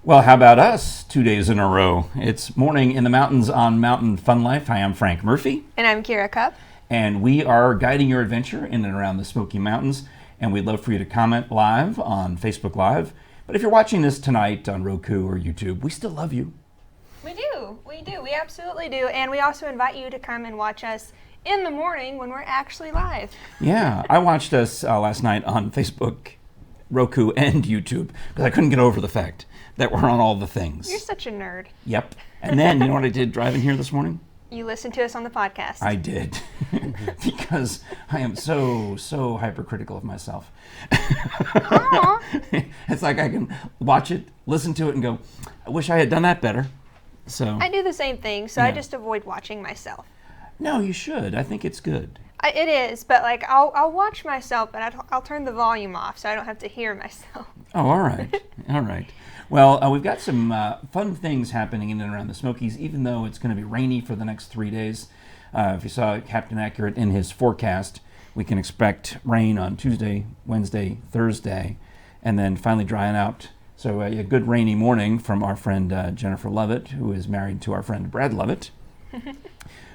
Well, how about us 2 days in a row? It's Morning in the Mountains on Mountain Fun Life. Hi, I'm Frank Murphy. And I'm Kira Cup. And we are guiding your adventure in and around the Smoky Mountains. And we'd love for you to comment live on Facebook Live. But if you're watching this tonight on Roku or YouTube, we still love you. We do. We absolutely do. And we also invite you to come and watch us in the morning when we're actually live. Yeah, I watched us last night on Facebook, Roku, and YouTube because I couldn't get over the fact that we're on all the things. You're such a nerd. Yep. And then, you know what I did driving here this morning? You listened to us on the podcast. I did. Because I am so hypercritical of myself. It's like I can watch it, listen to it, and go, I wish I had done that better. So I do the same thing, so yeah. I just avoid watching myself. No, you should. I think it's good. It is, but like I'll watch myself, but I'll turn the volume off so I don't have to hear myself. Oh, all right. All right. Well, we've got some fun things happening in and around the Smokies, even though it's going to be rainy for the next 3 days. If you saw Captain Accurate in his forecast, we can expect rain on Tuesday, Wednesday, Thursday, and then finally drying out. So a good rainy morning from our friend Jennifer Lovett, who is married to our friend Brad Lovett.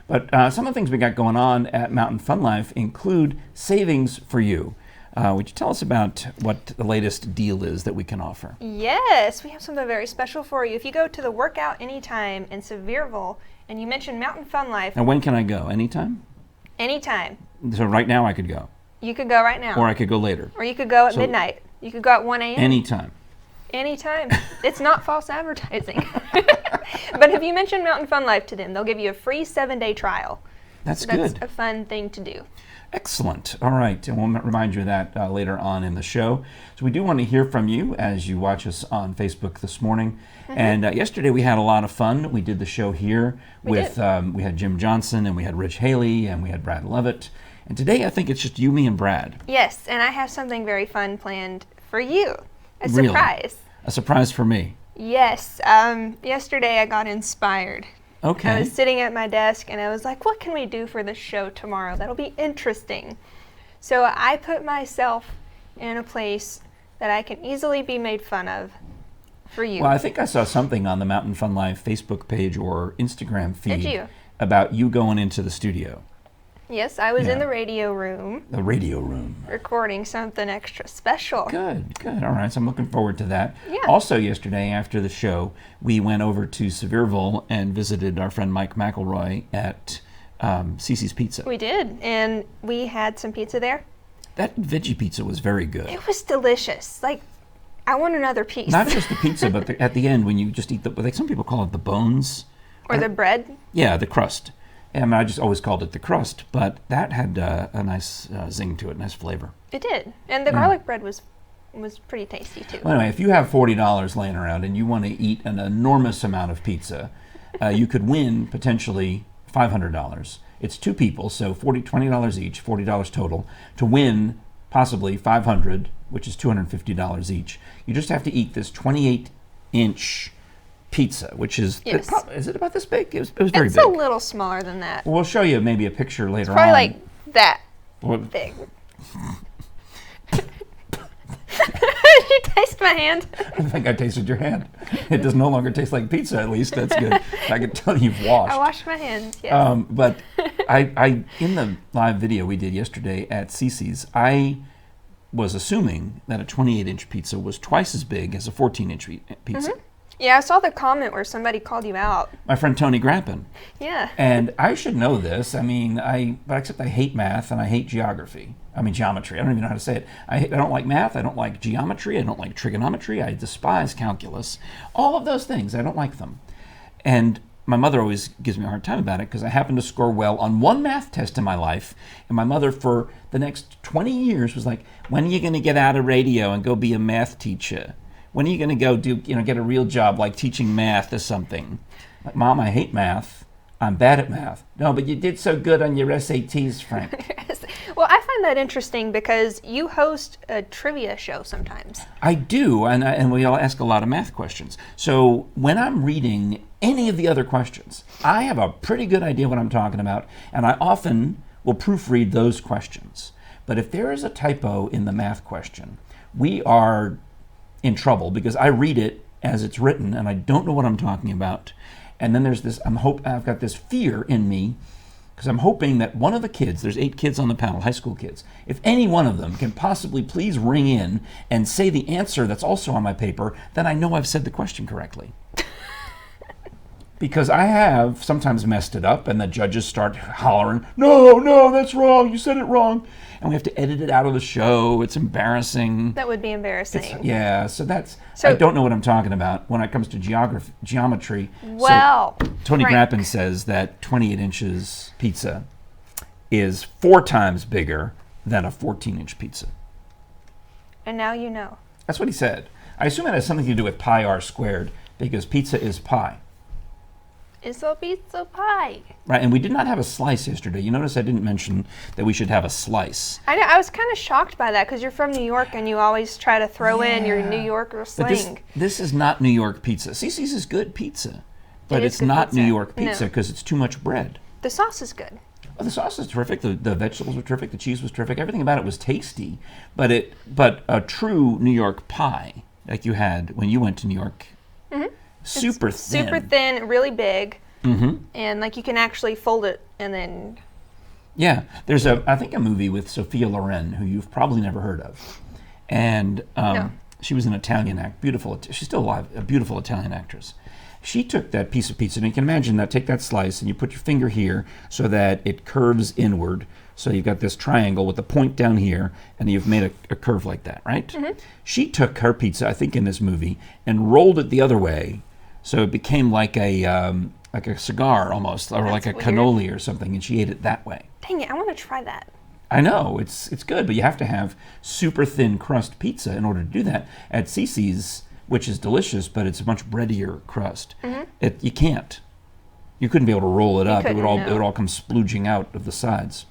But some of the things we got going on at Mountain Fun Life include savings for you. Would you tell us about what the latest deal is that we can offer? Yes, we have something very special for you. If you go to the Workout Anytime in Sevierville and you mention Mountain Fun Life. And when can I go? Anytime? Anytime. So right now I could go. You could go right now. Or I could go later. Or you could go at midnight. You could go at 1 a.m. Anytime. Anytime. It's not false advertising. But if you mention Mountain Fun Life to them, they'll give you a free 7-day trial. That's good. That's a fun thing to do. Excellent. All right. And we'll remind you of that later on in the show. So we do want to hear from you as you watch us on Facebook this morning. Mm-hmm. And yesterday we had a lot of fun. We did the show here we had Jim Johnson and we had Rich Haley and we had Brad Lovett. And today I think it's just you, me, and Brad. Yes. And I have something very fun planned for you. A Really? Surprise. A surprise for me. Yes. Yesterday I got inspired. Okay. I was sitting at my desk and I was like, what can we do for the show tomorrow? That'll be interesting. So I put myself in a place that I can easily be made fun of for you. Well, I think I saw something on the Mountain Fun Life Facebook page or Instagram feed Did you? About you going into the studio. Yes, I was in the radio room. The radio room. Recording something extra special. Good. All right, so I'm looking forward to that. Yeah. Also yesterday after the show, we went over to Sevierville and visited our friend Mike McElroy at Cece's Pizza. We did, and we had some pizza there. That veggie pizza was very good. It was delicious. Like, I want another piece. Not just the pizza, but at the end when you just eat like some people call it the bones. Or the bread. Yeah, the crust. And I just always called it the crust, but that had a nice zing to it, nice flavor. It did. And the garlic bread was pretty tasty, too. Well, anyway, if you have $40 laying around and you want to eat an enormous amount of pizza, you could win potentially $500. It's two people, so $20 each, $40 total, to win possibly $500, which is $250 each. You just have to eat this 28-inch pizza, which is, yes. Is it about this big? It was very big. It's a little smaller than that. Well, we'll show you maybe a picture later on. Probably like that big. Did you taste my hand? I think I tasted your hand. It does no longer taste like pizza, at least. That's good. I can tell you've washed. I washed my hands, yes. But I in the live video we did yesterday at Cece's, I was assuming that a 28-inch pizza was twice as big as a 14-inch pizza. Mm-hmm. Yeah, I saw the comment where somebody called you out. My friend Tony Grappin. Yeah. And I should know this. I mean, except I hate math and I hate geometry. I don't even know how to say it. I don't like math. I don't like geometry. I don't like trigonometry. I despise calculus. All of those things, I don't like them. And my mother always gives me a hard time about it because I happened to score well on one math test in my life. And my mother, for the next 20 years, was like, when are you going to get out of radio and go be a math teacher? When are you going to go get a real job like teaching math or something? Like, Mom, I hate math. I'm bad at math. No, but you did so good on your SATs, Frank. Well, I find that interesting because you host a trivia show sometimes. I do, and we all ask a lot of math questions. So when I'm reading any of the other questions, I have a pretty good idea what I'm talking about, and I often will proofread those questions. But if there is a typo in the math question, we are in trouble because I read it as it's written, and I don't know what I'm talking about. And then there's this, I've got this fear in me, because I'm hoping that one of the kids, there's 8 kids on the panel, high school kids, if any one of them can possibly please ring in and say the answer that's also on my paper, then I know I've said the question correctly. Because I have sometimes messed it up, and the judges start hollering, no, that's wrong, you said it wrong. And we have to edit it out of the show. It's embarrassing. That would be embarrassing. I don't know what I'm talking about when it comes to geometry. Well, so Tony Grappin says that 28 inches pizza is 4 times bigger than a 14-inch pizza. And now you know. That's what he said. I assume it has something to do with pi r squared, because pizza is pi. It's a pizza pie. Right, and we did not have a slice yesterday. You notice I didn't mention that we should have a slice. I know. I was kind of shocked by that because you're from New York and you always try to throw in your New Yorker slang. But this is not New York pizza. Cece's is good pizza, but it's not New York pizza because it's too much bread. The sauce is good. Oh, the sauce is terrific. The vegetables were terrific. The cheese was terrific. Everything about it was tasty. But a true New York pie, like you had when you went to New York, super thin. Super thin, really big. Mm-hmm. And like you can actually fold it and then. Yeah, there's I think a movie with Sophia Loren who you've probably never heard of, and No. She was an Italian beautiful. She's still alive, a beautiful Italian actress. She took that piece of pizza, and you can imagine that. Take that slice, and you put your finger here so that it curves inward. So you've got this triangle with the point down here, and you've made a curve like that, right? Mm-hmm. She took her pizza, I think in this movie, and rolled it the other way, so it became like a cigar almost, or like a cannoli or something, and she ate it that way. Dang it, I want to try that. I know, it's good, but you have to have super thin crust pizza in order to do that. At Cece's, which is delicious, but it's a much breadier crust. Mm-hmm. You can't. You couldn't be able to roll it up. It would no. all come splooging out of the sides.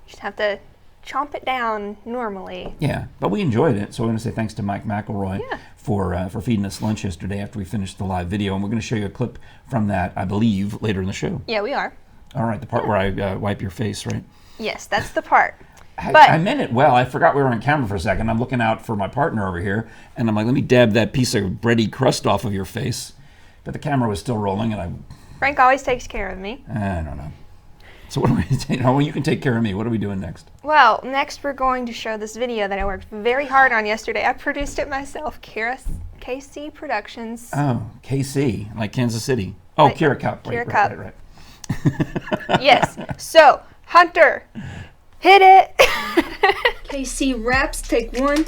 You just have to chomp it down normally. Yeah, but we enjoyed it, so I want to say thanks to Mike McElroy Yeah. for feeding us lunch yesterday after we finished the live video, and we're going to show you a clip from that, I believe, later in the show. Yeah, we are. All right, the part where I wipe your face, right? Yes, that's the part. I meant it well. I forgot we were on camera for a second. I'm looking out for my partner over here, and I'm like, let me dab that piece of bready crust off of your face. But the camera was still rolling, and Frank always takes care of me. I don't know. So what do we take? Oh, well, you can take care of me. What are we doing next? Well, next we're going to show this video that I worked very hard on yesterday. I produced it myself. KC Productions. Oh, KC, like Kansas City. Oh, Like Kira Cup. Kira Right, Cup. right. Yes. So, Hunter, hit it. KC Raps, take 1.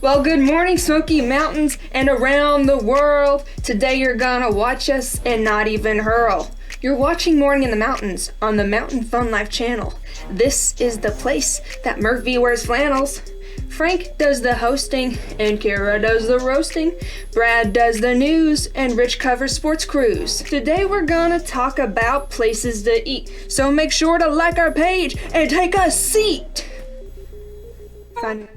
Well, good morning, Smoky Mountains and around the world. Today you're gonna watch us and not even hurl. You're watching Morning in the Mountains on the Mountain Fun Life channel. This is the place that Murphy wears flannels. Frank does the hosting, and Kara does the roasting. Brad does the news, and Rich covers sports crews. Today we're gonna talk about places to eat, so make sure to like our page and take a seat. Fun.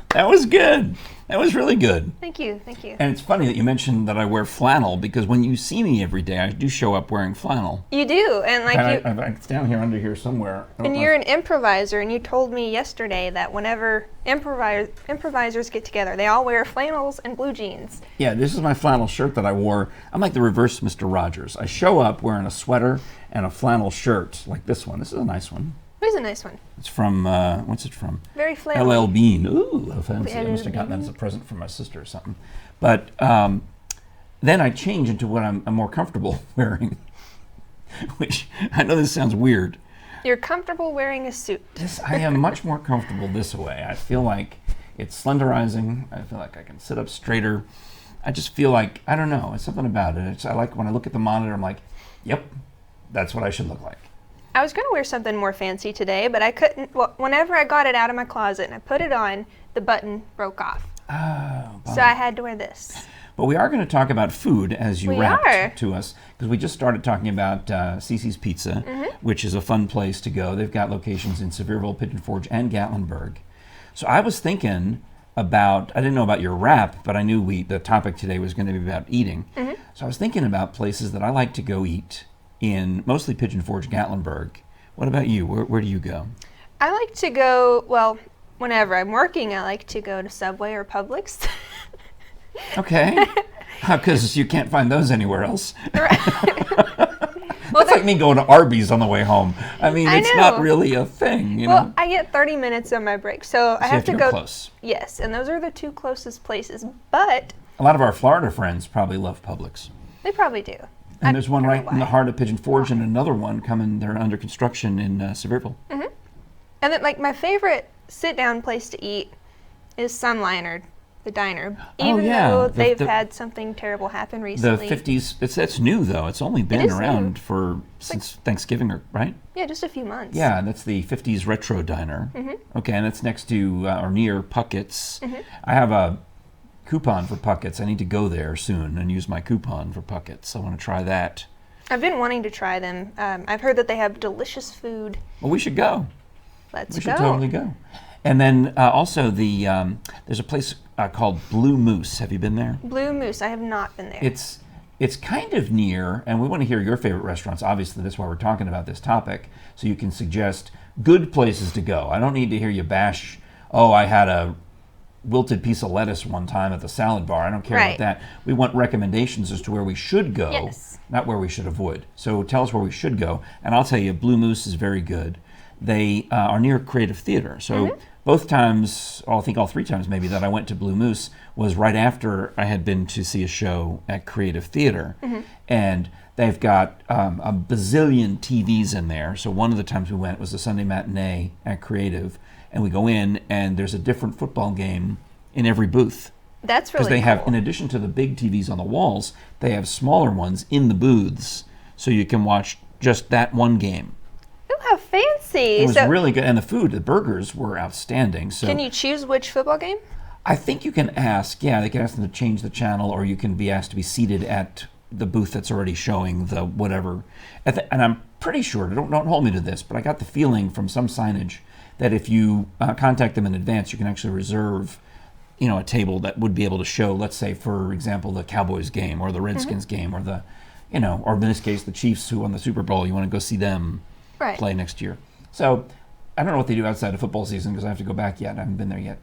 That was good. That was really good. Thank you. And it's funny that you mentioned that I wear flannel, because when you see me every day, I do show up wearing flannel. You do, and It's down here under here somewhere. and you're an improviser, and you told me yesterday that whenever improvisers get together, they all wear flannels and blue jeans. Yeah, this is my flannel shirt that I wore. I'm like the reverse Mr. Rogers. I show up wearing a sweater and a flannel shirt like this one. This is a nice one. It is a nice one. It's from, what's it from? Very flannel. LL Bean. Ooh, how fancy. I must have gotten that as a present from my sister or something. But then I change into what I'm more comfortable wearing, which I know this sounds weird. You're comfortable wearing a suit. I am much more comfortable this way. I feel like it's slenderizing. I feel like I can sit up straighter. I just feel like, I don't know, it's something about it. I like when I look at the monitor, I'm like, yep, that's what I should look like. I was going to wear something more fancy today, but I couldn't. Well, whenever I got it out of my closet and I put it on, the button broke off. Oh, So I had to wear this. But we are going to talk about food as you We wrapped are. to us, because we just started talking about Cece's Pizza, which is a fun place to go. They've got locations in Sevierville, Pigeon Forge, and Gatlinburg. So I was thinking about, I didn't know about your wrap, but I knew the topic today was going to be about eating. So I was thinking about places that I like to go eat in mostly Pigeon Forge, Gatlinburg. What about you? Where do you go? I like to go, well, whenever I'm working, I like to go to Subway or Publix. Okay. Because you can't find those anywhere else. Well, That's like me going to Arby's on the way home. I mean, I it's know. not really a thing, you well, know? I get 30 minutes on my break, so I So you have to go go. close. Yes, and those are the two closest places, but A lot of our Florida friends probably love Publix. they probably do. And there's one don't right know in the why. heart of Pigeon Forge and another one coming, they're under construction in Sevierville. And then, like, my favorite sit-down place to eat is Sunliner, the diner. Oh, Even yeah. though The- they've the- had something terrible happen The recently. 50s, it's new though. It's only been is around since Thanksgiving, right? Yeah, just a few months. Yeah, and that's the 50s retro diner. Okay, and that's next to or near Puckett's. I have a coupon for Puckett's. I need to go there soon and use my coupon for Puckett's. I want to try that. I've been wanting to try them. I've heard that they have delicious food. Well, we should go. Let's We go. should totally go. And then also there's a place called Blue Moose. Have you been there? Blue Moose. I have not been there. It's kind of near, and we want to hear your favorite restaurants. Obviously, that's why we're talking about this topic, so you can suggest good places to go. I don't need to hear you bash, oh, I had a wilted piece of lettuce one time at the salad bar. I don't care Right. about that. We want recommendations as to where we should go, Yes. not where we should avoid. So tell us where we should go, and I'll tell you, Blue Moose is very good. They are near Creative Theater, so both times, I think all three times maybe, that I went to Blue Moose was right after I had been to see a show at Creative Theater. And they've got a bazillion TVs in there. So one of the times we went was a Sunday matinee at Creative, and we go in and there's a different football game in every booth. That's Because really they have, cool. in addition to the big TVs on the walls, they have smaller ones in the booths, so you can watch just that one game. Ooh, how fancy! It was So, really good, and the food, the burgers were outstanding. So can you choose which football game? I think you can ask. Yeah, they can ask them to change the channel, or you can be asked to be seated at the booth that's already showing the whatever. And I'm pretty sure. Don't hold me to this, but I got the feeling from some signage that if you contact them in advance, you can actually reserve, a table that would be able to show, let's say, for example, the Cowboys game or the Redskins game or the, or in this case, the Chiefs who won the Super Bowl. You want to go see them Right. play next year. So I don't know what they do outside of football season because I have to go back yet. I haven't been there yet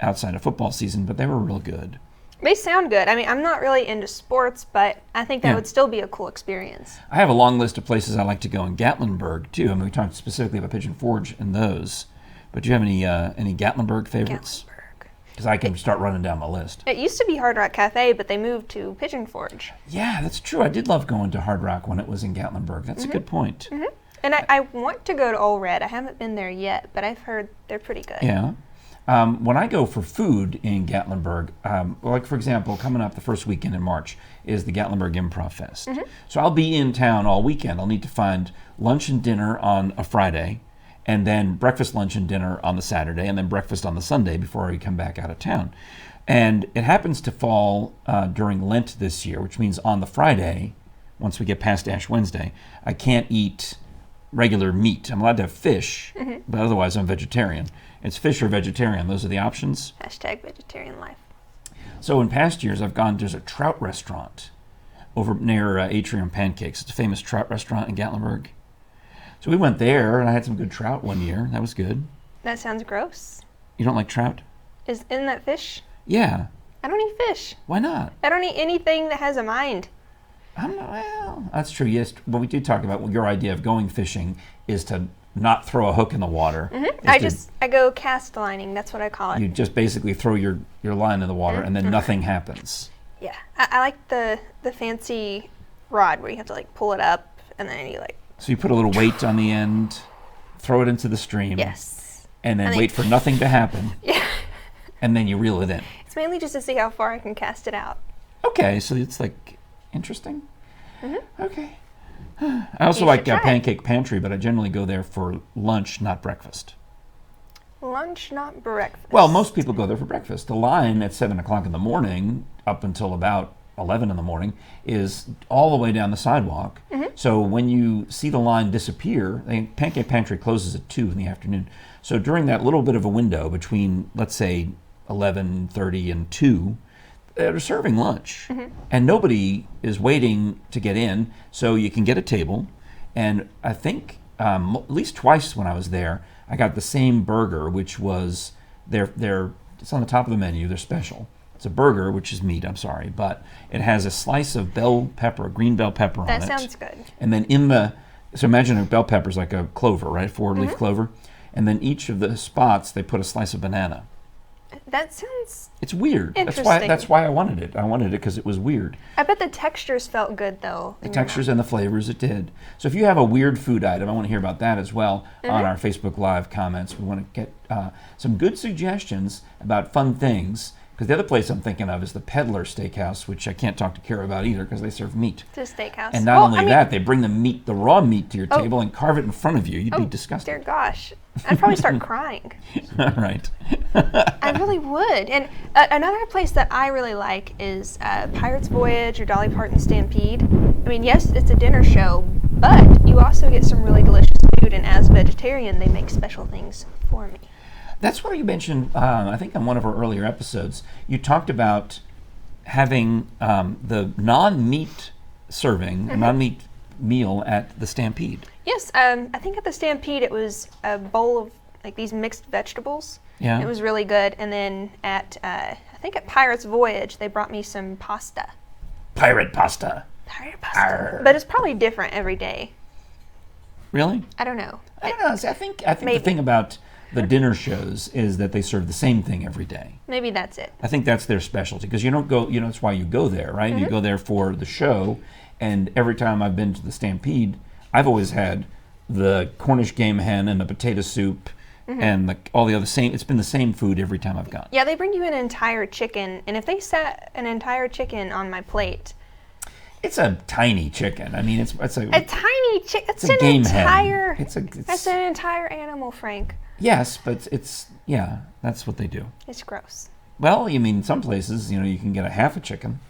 outside of football season, but they were real good. They sound good. I mean, I'm not really into sports, but I think that Yeah. would still be a cool experience. I have a long list of places I like to go in Gatlinburg too. I mean, we talked specifically about Pigeon Forge and those, but do you have any Gatlinburg favorites? Gatlinburg. Because I can start running down my list. It used to be Hard Rock Cafe, but they moved to Pigeon Forge. Yeah, that's true. I did love going to Hard Rock when it was in Gatlinburg. That's a good point. And I want to go to Ole Red. I haven't been there yet, but I've heard they're pretty good. Yeah. When I go for food in Gatlinburg, like for example, coming up the first weekend in March is the Gatlinburg Improv Fest. So I'll be in town all weekend. I'll need to find lunch and dinner on a Friday, and then breakfast, lunch, and dinner on the Saturday, and then breakfast on the Sunday before I come back out of town. And it happens to fall during Lent this year, which means on the Friday, once we get past Ash Wednesday, I can't eat regular meat. I'm allowed to have fish, but otherwise I'm vegetarian. It's fish or vegetarian. Those are the options. Hashtag vegetarian life. So in past years, there's a trout restaurant over near Atrium Pancakes. It's a famous trout restaurant in Gatlinburg. So we went there, and I had some good trout one year. That was good. That sounds gross. You don't like trout? Isn't that fish? Yeah. I don't eat fish. Why not? I don't eat anything that has a mind. Well, that's true. Yes, what we did talk about, your idea of going fishing is to not throw a hook in the water. I go cast lining. That's what I call it. You just basically throw your line in the water, and then nothing happens. Yeah, I like the fancy rod where you have to like pull it up and then you like. So you put a little weight on the end, throw it into the stream. Yes. And then And then- wait for nothing to happen. Yeah. And then you reel it in. It's mainly just to see how far I can cast it out. Okay, so it's like interesting. Okay. I also You like should try it. Pancake Pantry, but I generally go there for lunch, not breakfast. Lunch, not breakfast. Well, most people go there for breakfast. The line at 7 o'clock in the morning up until about 11 in the morning is all the way down the sidewalk. So when you see the line disappear, Pancake Pantry closes at 2 in the afternoon. So during that little bit of a window between, let's say, 11:30 and 2, they're serving lunch. And nobody is waiting to get in, so you can get a table. And I think at least twice when I was there, I got the same burger, which was it's on the top of the menu, they're special. It's a burger, which is meat, I'm sorry, but it has a slice of bell pepper, green bell pepper on it. That sounds good. And then so imagine a bell pepper is like a clover, right? 4-leaf clover. And then each of the spots, they put a slice of banana. That sounds It's weird. interesting. That's why I wanted it. I wanted it because it was weird. I bet the textures felt good, though. The textures and the flavors, it did. So if you have a weird food item, I want to hear about that as well on our Facebook Live comments. We want to get some good suggestions about fun things. Because the other place I'm thinking of is the Peddler Steakhouse, which I can't talk to Kara about either because they serve meat. It's a steakhouse. And not only that, they bring the raw meat to your table and carve it in front of you. You'd be disgusted. Dear gosh. I'd probably start crying. All right. I really would. And another place that I really like is Pirate's Voyage or Dolly Parton Stampede. I mean, yes, it's a dinner show, but you also get some really delicious food. And as a vegetarian, they make special things for me. That's what you mentioned, I think, on one of our earlier episodes. You talked about having the non-meat serving, a non-meat meal at the Stampede. Yes, I think at the Stampede it was a bowl of like these mixed vegetables. Yeah. It was really good. And then at, I think at Pirate's Voyage, they brought me some pasta. Pirate pasta. Pirate pasta. Arr. But it's probably different every day. Really? I don't know. I don't know. See, I think Maybe. the thing about the dinner shows is that they serve the same thing every day. Maybe that's it. I think that's their specialty because you don't go, that's why you go there, right? You go there for the show. And every time I've been to the Stampede, I've always had the Cornish game hen and the potato soup and all the other it's been the same food every time I've gone. Yeah, they bring you an entire chicken. And if they set an entire chicken on my plate. It's a tiny chicken. I mean, it's a tiny chicken. It's a an game entire. hen. That's an entire animal, Frank. Yes, but that's what they do. It's gross. Well, you mean some places, you can get a half a chicken.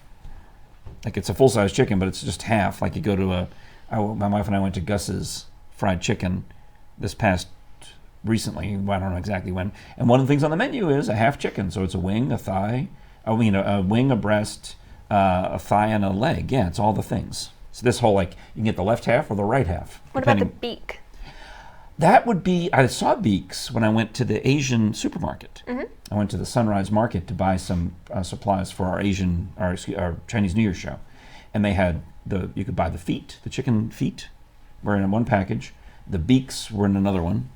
Like it's a full-size chicken, but it's just half. Like you go to my wife and I went to Gus's Fried Chicken this past recently. I don't know exactly when. And one of the things on the menu is a half chicken. So it's a wing, a thigh, a wing, a breast, a thigh, and a leg. Yeah, it's all the things. So this whole, you can get the left half or the right half. What about the beak? That would be, I saw beaks when I went to the Asian supermarket. I went to the Sunrise Market to buy some supplies for our Chinese New Year show. And they had you could buy the chicken feet were in one package. The beaks were in another one.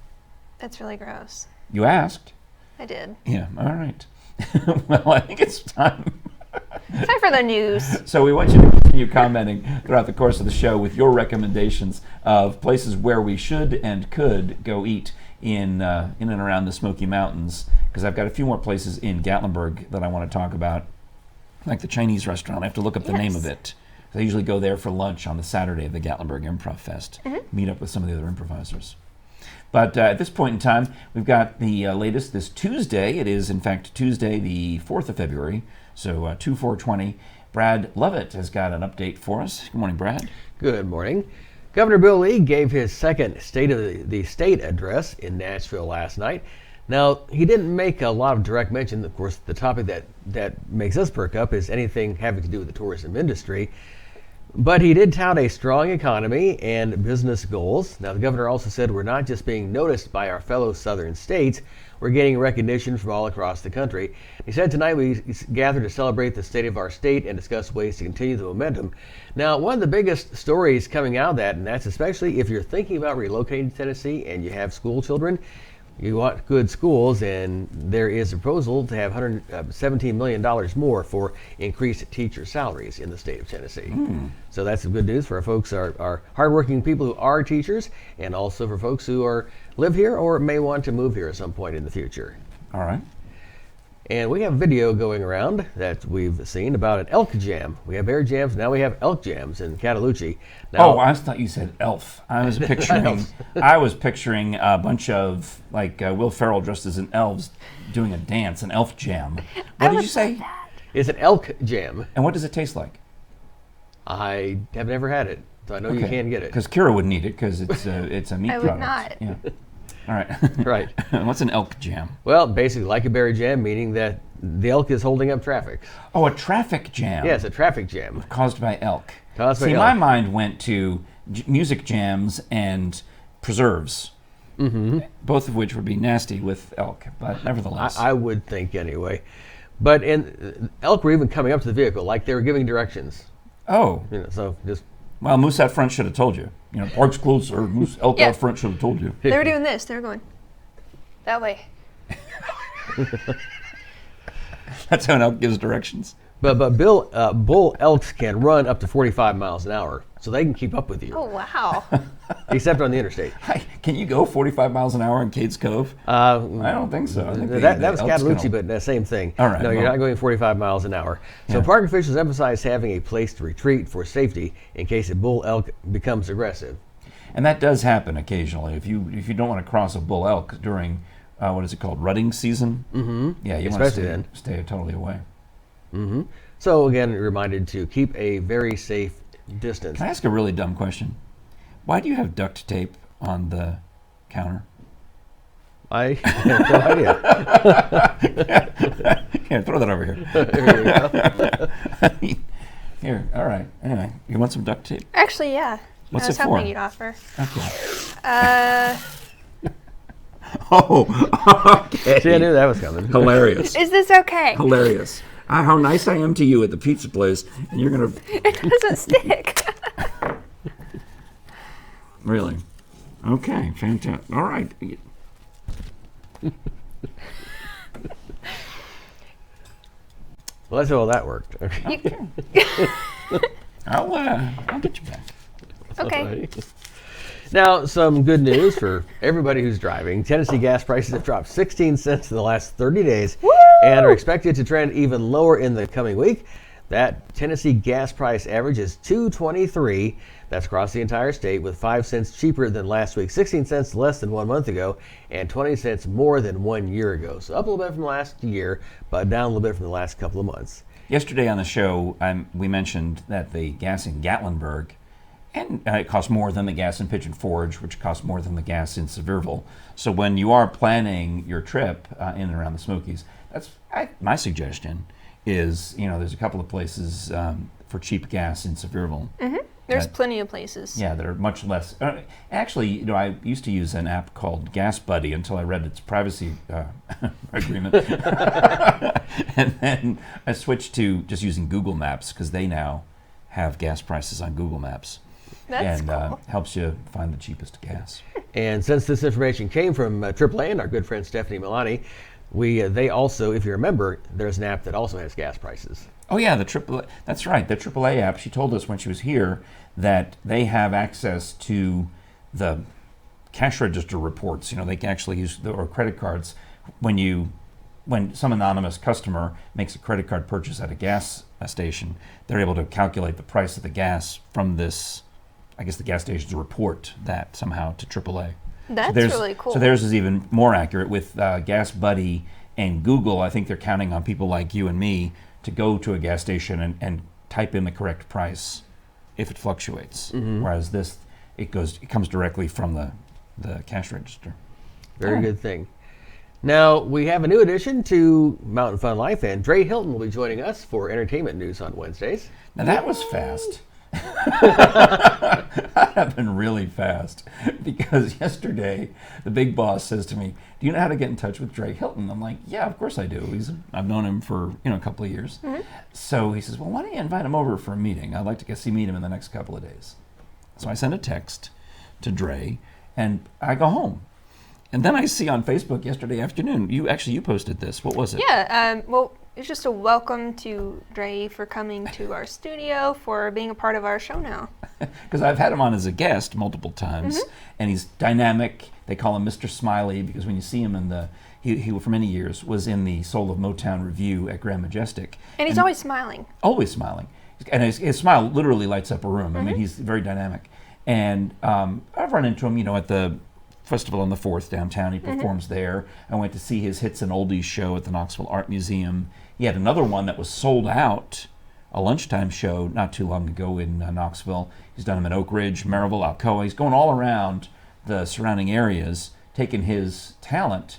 That's really gross. You asked. I did. Yeah, all right. Well, I think it's time. Time for the news. So we want you to continue commenting throughout the course of the show with your recommendations of places where we should and could go eat in and around the Smoky Mountains, because I've got a few more places in Gatlinburg that I want to talk about, like the Chinese restaurant. I have to look up the name of it. I usually go there for lunch on the Saturday of the Gatlinburg Improv Fest, meet up with some of the other improvisers. But at this point in time, we've got the latest this Tuesday. It is, in fact, Tuesday, the 4th of February, so 2/4/20. Brad Lovett has got an update for us. Good morning, Brad. Good morning. Governor Bill Lee gave his second State of the State address in Nashville last night. Now, he didn't make a lot of direct mention. Of course, the topic that makes us perk up is anything having to do with the tourism industry. But he did tout a strong economy and business goals. Now, the governor also said we're not just being noticed by our fellow southern states, we're getting recognition from all across the country. He said tonight we gather to celebrate the state of our state and discuss ways to continue the momentum. Now, one of the biggest stories coming out of that, and that's especially if you're thinking about relocating to Tennessee and you have school children, you want good schools, and there is a proposal to have $117 million more for increased teacher salaries in the state of Tennessee. So that's some good news for our folks, our hardworking people who are teachers, and also for folks who live here or may want to move here at some point in the future. All right. And we have video going around that we've seen about an elk jam. We have bear jams, now we have elk jams in Cataloochee. Now, I thought you said elf. I was picturing a bunch of Will Ferrell dressed as an elves doing a dance, an elf jam. What did you say? It's an elk jam. And what does it taste like? I have never had it, so I know you can get it. Because Kira wouldn't eat it because it's a meat I product. would not. Yeah. All right. Right. What's an elk jam? Well, basically like a berry jam, meaning that the elk is holding up traffic. Oh, a traffic jam. Yes, a traffic jam. Caused by elk. Caused by elk. My mind went to music jams and preserves, both of which would be nasty with elk, but nevertheless. I would think anyway. But elk were even coming up to the vehicle, like they were giving directions. Oh, So just well, moose out front should have told you. Park's close, or moose elk Yeah. out front should have told you. They were doing this. They were going that way. That's how an elk gives directions. But bull elks can run up to 45 miles an hour, so they can keep up with you, Oh wow. except on the interstate. Hi, can you go 45 miles an hour in Cades Cove? I don't think so. I think That the was elk's gonna- Cataloochee, but same thing. All right, No, you're well- not going 45 miles an hour. So Yeah. park officials emphasize having a place to retreat for safety in case a bull elk becomes aggressive. And that does happen occasionally. If you don't want to cross a bull elk during what is it called, rutting season? Mm-hmm. Yeah, you want Especially to then. stay totally away. So again, reminded to keep a very safe distance. Can I ask a really dumb question? Why do you have duct tape on the counter? I have no idea. Here, throw that over here. There you go. Here, all right. Anyway, you want some duct tape? Actually, yeah. What's I was it for? hoping you'd offer. Okay. Uh, Oh, okay. See, I knew that was coming. Hilarious. is this okay? Hilarious. How nice I am to you at the pizza place, and you're going to... It doesn't stick. Really? Okay, fantastic. All right. Well, that's how that worked. Okay. I'll get you back. Okay. Now, some good news for everybody who's driving. Tennessee gas prices have dropped 16 cents in the last 30 days and are expected to trend even lower in the coming week. That Tennessee gas price average is $2.23. That's across the entire state, with 5 cents cheaper than last week, 16 cents less than 1 month ago, and 20 cents more than 1 year ago. So up a little bit from last year, but down a little bit from the last couple of months. Yesterday on the show, we mentioned that the gas in Gatlinburg, and it costs more than the gas in Pigeon Forge, which costs more than the gas in Sevierville. So when you are planning your trip in and around the Smokies, my suggestion is, there's a couple of places for cheap gas in Sevierville. Mm-hmm. There's that- plenty of places. Yeah, that are much less. Actually, I used to use an app called Gas Buddy until I read its privacy agreement, and then I switched to just using Google Maps because they now have gas prices on Google Maps, That's and cool. helps you find the cheapest gas. And since this information came from AAA and our good friend Stephanie Milani, they also, if you remember, there's an app that also has gas prices. Oh yeah, the AAA. That's right, the AAA app. She told us when she was here that they have access to the cash register reports. They can actually use or credit cards when some anonymous customer makes a credit card purchase at a gas station. They're able to calculate the price of the gas from this. I guess the gas stations report that somehow to AAA. That's theirs- really cool. So theirs is even more accurate with Gas Buddy and Google. I think they're counting on people like you and me to go to a gas station and type in the correct price if it fluctuates. Whereas this, it comes directly from the cash register. Very good thing. Now, we have a new addition to Mountain Fun Life, and Dre Hilton will be joining us for entertainment news on Wednesdays. Now that was fast. That happened really fast because yesterday the big boss says to me, "Do you know how to get in touch with Dre Hilton?" I'm like, "Yeah, of course I do. I've known him for a couple of years." So he says, "Well, why don't you invite him over for a meeting? I'd like to meet him in the next couple of days." So I send a text to Dre, and I go home. And then I see on Facebook yesterday afternoon, you posted this. What was it? Yeah, well, it's just a welcome to Dre for coming to our studio, for being a part of our show now. Because I've had him on as a guest multiple times, and he's dynamic. They call him Mr. Smiley because when you see him he for many years was in the Soul of Motown review at Grand Majestic. And he's always smiling. Always smiling. And his smile literally lights up a room. I mean, he's very dynamic. And I've run into him, at the Festival on the 4th downtown. He performs there. I went to see his Hits and Oldies show at the Knoxville Art Museum. He had another one that was sold out, a lunchtime show not too long ago in Knoxville. He's done them in Oak Ridge, Maryville, Alcoa. He's going all around the surrounding areas, taking his talent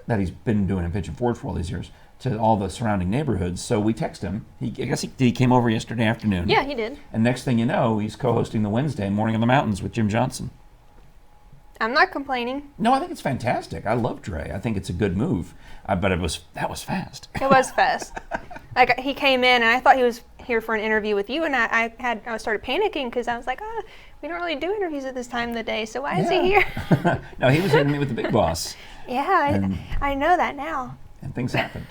that he's been doing in Pigeon Forge for all these years to all the surrounding neighborhoods. So we text him. I guess he came over yesterday afternoon. Yeah, he did. And next thing you know, he's co-hosting the Wednesday Morning in the Mountains with Jim Johnson. I'm not complaining. No, I think it's fantastic. I love Dre. I think it's a good move. But that was fast. It was fast. Like, he came in, and I thought he was here for an interview with you, and I started panicking because I was like, we don't really do interviews at this time of the day, so why is he here? No, he was here to meet with the big boss. Yeah, I know that now. And things happened.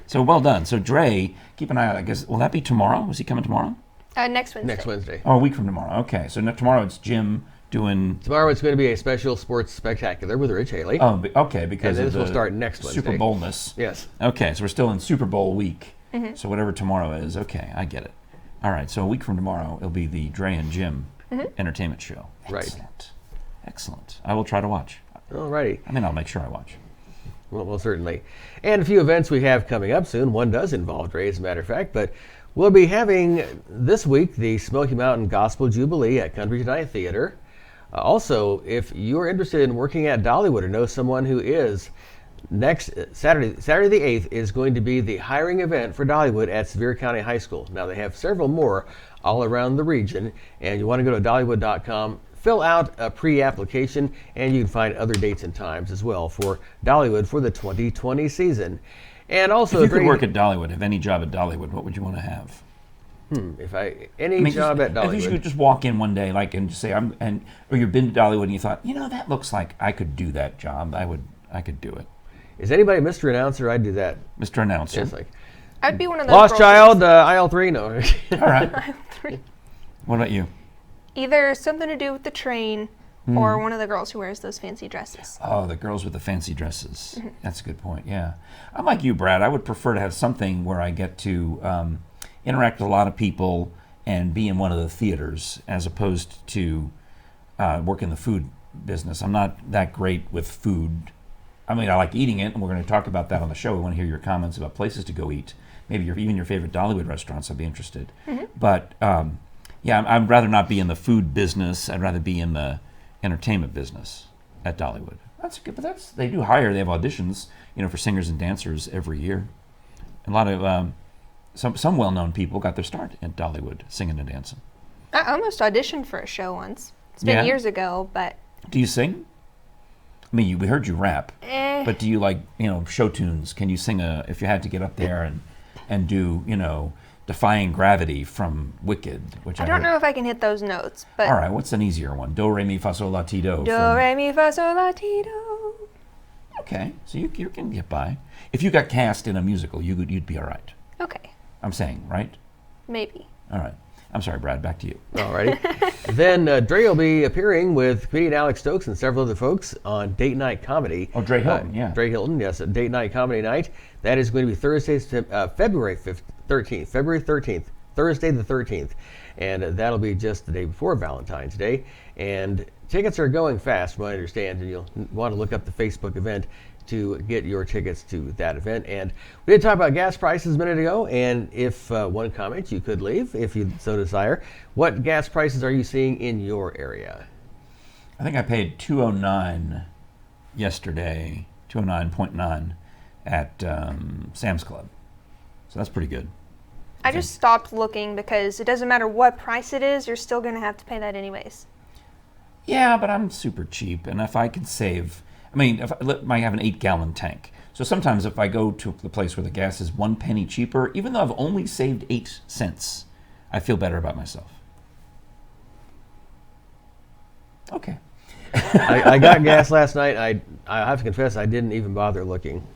So well done. So Dre, keep an eye out. I guess, will that be tomorrow? Is he coming tomorrow? Next Wednesday. Next Wednesday. Oh, a week from tomorrow. Okay. So tomorrow it's Jim doing... Tomorrow it's going to be a special sports spectacular with Rich Haley. Oh, okay. Because and of this will start next Wednesday. Super Bowl-ness. Yes. Okay. So we're still in Super Bowl week. Mm-hmm. So whatever tomorrow is. Okay. I get it. All right. So a week from tomorrow, it'll be the Dre and Jim entertainment show. Excellent. Right. Excellent. I will try to watch. All righty. I mean, I'll make sure I watch. Well, certainly. And a few events we have coming up soon. One does involve Dre, as a matter of fact. But we'll be having this week the Smoky Mountain Gospel Jubilee at Country Tonight Theater. Also, if you're interested in working at Dollywood or know someone who is, next Saturday the 8th is going to be the hiring event for Dollywood at Sevier County High School. Now, they have several more all around the region, and you want to go to dollywood.com, fill out a pre-application, and you can find other dates and times as well for Dollywood for the 2020 season. And also, if you could work at Dollywood, have any job at Dollywood, what would you want to have? Job at Dollywood. If you could just walk in one day, and just say, or you've been to Dollywood and you thought, that looks like I could do that job. I could do it. Is anybody Mr. Announcer? I'd do that. Mr. Announcer. It's like I'd be one of those Lost girls Child, aisle 3. No. All right. Aisle 3. What about you? Either something to do with the train or one of the girls who wears those fancy dresses. Oh, the girls with the fancy dresses. Mm-hmm. That's a good point, yeah. I'm like you, Brad. I would prefer to have something where I get to interact with a lot of people and be in one of the theaters as opposed to work in the food business. I'm not that great with food. I mean, I like eating it, and we're going to talk about that on the show. We want to hear your comments about places to go eat. Maybe even your favorite Dollywood restaurants. I'd be interested. Mm-hmm. But, I'd rather not be in the food business. I'd rather be in the entertainment business at Dollywood. That's good, but they do hire. They have auditions, for singers and dancers every year. A lot of some well-known people got their start at Dollywood, singing and dancing. I almost auditioned for a show once. It's been years ago, but... Do you sing? I mean, we heard you rap, but do you like, show tunes? Can you sing if you had to get up there and do, Defying Gravity from Wicked, which I don't know if I can hit those notes, but... All right, what's an easier one? Do, re, mi, fa, sol, la, ti, do. Do, re, mi, fa, sol, la, ti, do. Okay, so you can get by. If you got cast in a musical, you'd be all right. Okay. I'm saying, right? Maybe. All right. I'm sorry, Brad, back to you. All righty. Then Dre will be appearing with comedian Alex Stokes and several other folks on Date Night Comedy. Oh, Dre Hilton, yeah. Dre Hilton, yes, at Date Night Comedy Night. That is going to be Thursday, February 13th, Thursday the 13th. And that'll be just the day before Valentine's Day. And tickets are going fast, from what I understand, and you'll want to look up the Facebook event to get your tickets to that event. And we did talk about gas prices a minute ago, and if one comment you could leave, if you so desire, what gas prices are you seeing in your area? I think I paid $2.09 yesterday, 209.9 at Sam's Club. So that's pretty good. I just stopped looking because it doesn't matter what price it is, you're still going to have to pay that anyways. Yeah, but I'm super cheap, and if I can save... I mean, if I have an 8-gallon tank. So sometimes if I go to the place where the gas is 1 penny cheaper, even though I've only saved 8 cents, I feel better about myself. Okay. I got gas last night. I have to confess, I didn't even bother looking.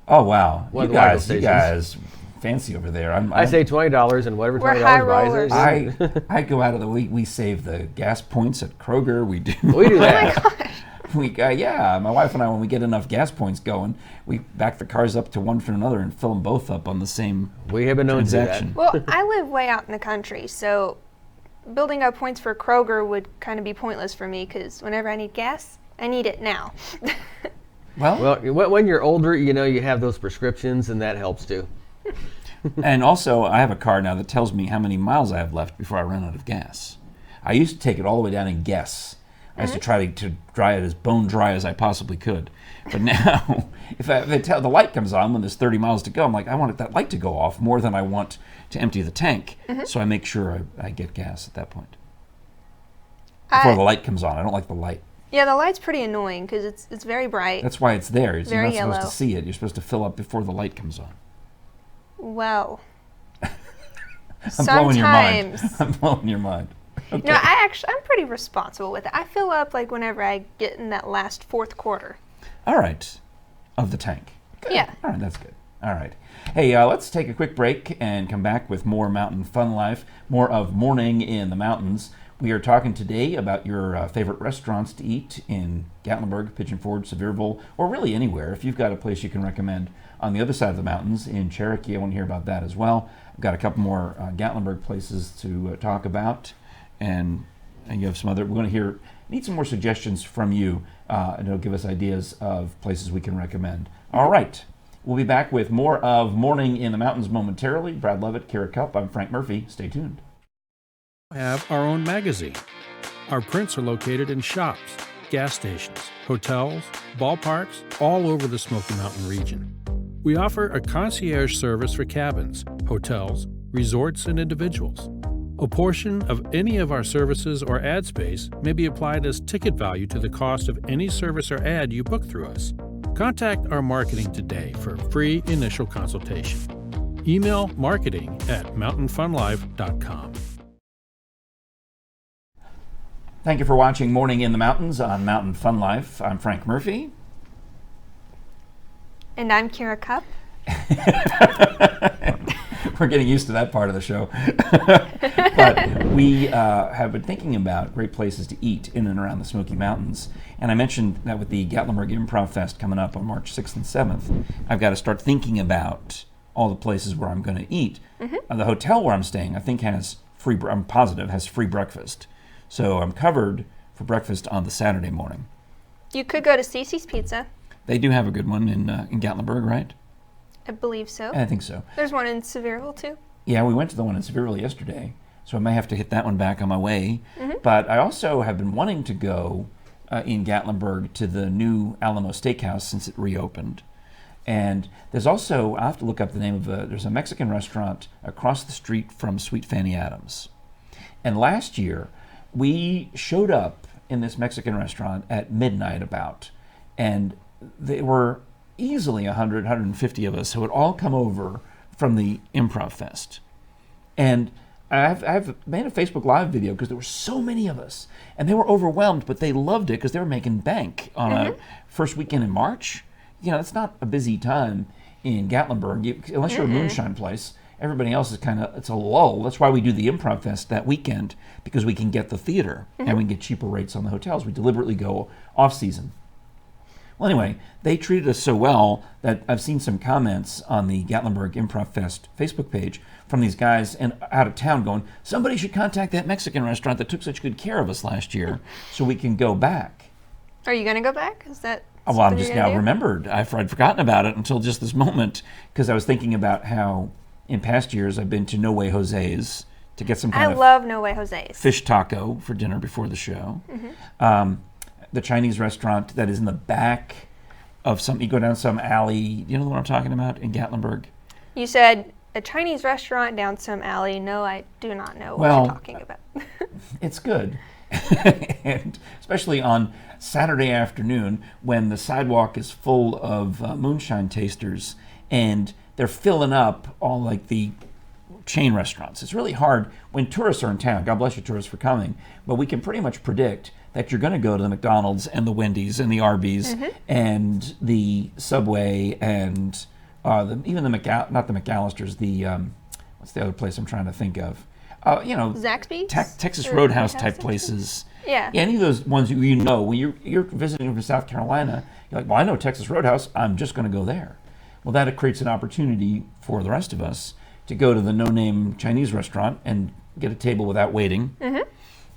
Oh, wow. One You guys, fancy over there. I say $20 and whatever We're $20 high buys rollers. it. I go out of the week. We save the gas points at Kroger. We do. We do that. Oh my gosh. My wife and I, when we get enough gas points going, we back the cars up to one from another and fill them both up on the same We have been known to do transaction. that. Well, I live way out in the country, so building up points for Kroger would kind of be pointless for me because whenever I need gas, I need it now. Well, when you're older, you have those prescriptions, and that helps too. and also, I have a car now that tells me how many miles I have left before I run out of gas. I used to take it all the way down and guess. I used to try to dry it as bone dry as I possibly could. But now, if the light comes on when there's 30 miles to go, I'm like, I want that light to go off more than I want to empty the tank. So I make sure I get gas at that point. Before the light comes on. I don't like the light. Yeah, the light's pretty annoying because it's very bright. That's why it's there. You're Very not supposed yellow. to see it. You're supposed to fill up before the light comes on. Well, I'm blowing your mind. sometimes. I'm blowing your mind. Okay. No, I'm pretty responsible with it. I fill up like whenever I get in that last fourth quarter. All right. Of the tank. Good. Yeah. All right, that's good. All right. Hey, let's take a quick break and come back with more Mountain Fun Life, more of Morning in the Mountains. We are talking today about your favorite restaurants to eat in Gatlinburg, Pigeon Forge, Sevierville, or really anywhere. If you've got a place you can recommend on the other side of the mountains in Cherokee, I want to hear about that as well. I've got a couple more Gatlinburg places to talk about, and you have some other. We're going to need some more suggestions from you, and it'll give us ideas of places we can recommend. All right. We'll be back with more of Morning in the Mountains momentarily. Brad Lovett, Kara Cup, I'm Frank Murphy. Stay tuned. We have our own magazine. Our prints are located in shops, gas stations, hotels, ballparks, all over the Smoky Mountain region. We offer a concierge service for cabins, hotels, resorts, and individuals. A portion of any of our services or ad space may be applied as ticket value to the cost of any service or ad you book through us. Contact our marketing today for a free initial consultation. Email marketing@mountainfunlife.com. Thank you for watching Morning in the Mountains on Mountain Fun Life. I'm Frank Murphy. And I'm Kara Cup. We're getting used to that part of the show. But we have been thinking about great places to eat in and around the Smoky Mountains. And I mentioned that with the Gatlinburg Improv Fest coming up on March 6th and 7th, I've got to start thinking about all the places where I'm going to eat. The hotel where I'm staying, I think has I'm positive, has free breakfast. So I'm covered for breakfast on the Saturday morning. You could go to Cece's Pizza. They do have a good one in Gatlinburg, right? I believe so. I think so. There's one in Sevierville too. Yeah, we went to the one in Sevierville yesterday, so I may have to hit that one back on my way. But I also have been wanting to go in Gatlinburg to the new Alamo Steakhouse since it reopened. And there's also, I have to look up the name of there's a Mexican restaurant across the street from Sweet Fanny Adams. And last year, we showed up in this Mexican restaurant at midnight about, and there were easily 100, 150 of us who had all come over from the Improv Fest. And I've made a Facebook Live video because there were so many of us, and they were overwhelmed, but they loved it because they were making bank on a first weekend in March. You know, it's not a busy time in Gatlinburg, unless you're a moonshine place. Everybody else is it's a lull. That's why we do the Improv Fest that weekend, because we can get the theater and we can get cheaper rates on the hotels. We deliberately go off season. Well, anyway, they treated us so well that I've seen some comments on the Gatlinburg Improv Fest Facebook page from these guys out of town going, somebody should contact that Mexican restaurant that took such good care of us last year so we can go back. Are you going to go back? Is that well, I'm just now remembered. I'd forgotten about it until just this moment because I was thinking about how in past years I've been to No Way Jose's to get some kind I love No Way Jose's. Fish taco for dinner before the show. The Chinese restaurant that is in the back of you go down some alley, you know what I'm talking about, in Gatlinburg? You said a Chinese restaurant down some alley. No, I do not know what you're talking about. It's good. And especially on Saturday afternoon when the sidewalk is full of moonshine tasters and they're filling up all like the chain restaurants. It's really hard when tourists are in town. God bless you, tourists, for coming. But we can pretty much predict that you're going to go to the McDonald's and the Wendy's and the Arby's and the Subway and even the not the McAllisters, the what's the other place I'm trying to think of? Zaxby's? Texas Roadhouse type places. Yeah. Any of those ones you know when you're visiting from South Carolina, you're like, well, I know Texas Roadhouse. I'm just going to go there. Well, that creates an opportunity for the rest of us to go to the no-name Chinese restaurant and get a table without waiting,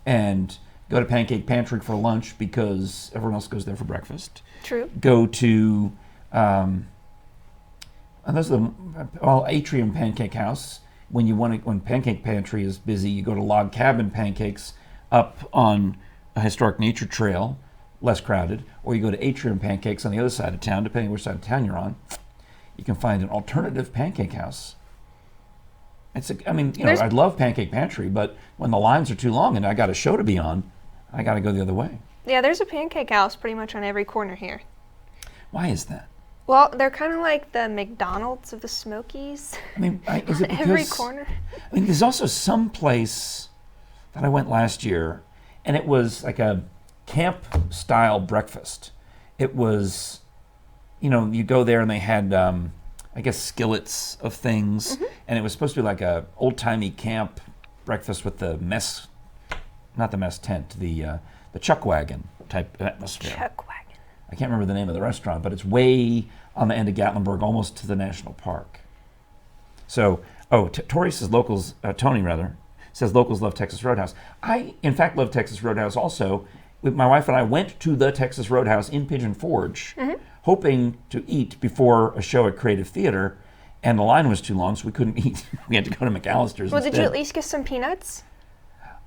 and go to Pancake Pantry for lunch because everyone else goes there for breakfast. True. Go to those are Atrium Pancake House. When Pancake Pantry is busy, you go to Log Cabin Pancakes up on a historic nature trail, less crowded, or you go to Atrium Pancakes on the other side of town, depending which side of town you're on. You can find an alternative pancake house. I love Pancake Pantry, but when the lines are too long and I got a show to be on, I got to go the other way. Yeah, there's a pancake house pretty much on every corner here. Why is that? Well, they're kind of like the McDonald's of the Smokies. I mean, is it because... Every corner. I mean, there's also some place that I went last year, and it was like a camp-style breakfast. It was, you go there and they had, I guess, skillets of things, and it was supposed to be like a old-timey camp breakfast with the mess, not the mess tent, the chuck wagon type atmosphere. Chuck wagon. I can't remember the name of the restaurant, but it's way on the end of Gatlinburg, almost to the national park. So, Tony says locals love Texas Roadhouse. I, in fact, love Texas Roadhouse also. My wife and I went to the Texas Roadhouse in Pigeon Forge, hoping to eat before a show at Creative Theater, and the line was too long, so we couldn't eat. We had to go to McAllister's Well, instead. did you at least get some peanuts?